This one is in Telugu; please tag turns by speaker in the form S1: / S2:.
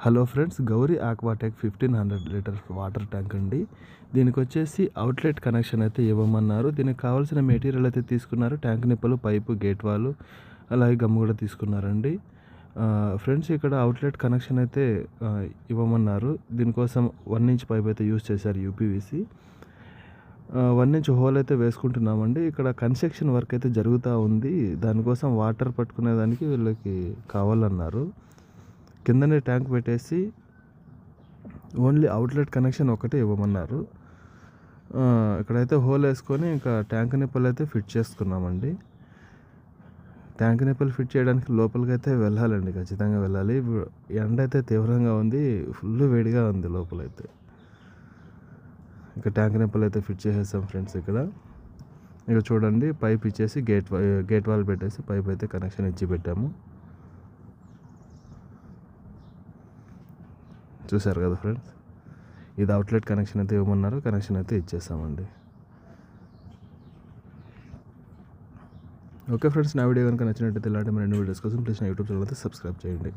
S1: Hello friends, Gauri Aquatech 1500 litres water tank అండి. దీనికి వచ్చేసి అవుట్లెట్ కనెక్షన్ అయితే ఇవ్వమన్నారు. దీనికి కావాల్సిన మెటీరియల్ అయితే తీసుకున్నారు. ట్యాంక్ నిప్పలు, పైపు, గేట్ వాల్, అలాగే గమ్ము కూడా తీసుకున్నారండి. ఫ్రెండ్స్, ఇక్కడ అవుట్లెట్ కనెక్షన్ అయితే ఇవ్వమన్నారు. దీనికోసం 1 ఇంచ్ పైప్ అయితే యూజ్ చేశారు, యూపీవీసీ. 1 ఇంచ్ హోల్ అయితే వేసుకుంటున్నామండి. ఇక్కడ కన్స్ట్రక్షన్ వర్క్ అయితే జరుగుతూ ఉంది. దానికోసం వాటర్ పట్టుకునేదానికి వీళ్ళకి కావాలన్నారు. కిందనే ట్యాంక్ పెట్టేసి ఓన్లీ అవుట్లెట్ కనెక్షన్ ఒకటే ఇవ్వమన్నారు. ఇక్కడైతే హోల్ వేసుకొని ఇంకా ట్యాంక్ నిప్పలు అయితే ఫిట్ చేసుకున్నామండి. ట్యాంక్ నిప్పలు ఫిట్ చేయడానికి లోపలికి అయితే వెళ్ళాలండి, ఖచ్చితంగా వెళ్ళాలి. ఎండ అయితే తీవ్రంగా ఉంది, ఫుల్ వేడిగా ఉంది లోపలైతే. ఇంకా ట్యాంక్ నిప్పలు అయితే ఫిట్ చేసేసాం ఫ్రెండ్స్. ఇక్కడ ఇక చూడండి, పైప్ ఇచ్చేసి గేట్ వాల్ పెట్టేసి పైప్ అయితే కనెక్షన్ ఇచ్చి పెట్టాము. చూసారు కదా ఫ్రెండ్స్, ఇది అవుట్లెట్ కనెక్షన్ అయితే ఇవ్వమన్నారు. కనెక్షన్ అయితే ఇచ్చేసామండి. ఓకే ఫ్రెండ్స్, నా వీడియో కనుక నచ్చినట్టయితే ఇలాంటి మరిన్ని వీడియోస్ కోసం ప్లీజ్ నా యూట్యూబ్ ఛానల్ అయితే సబ్స్క్రైబ్ చేయండి.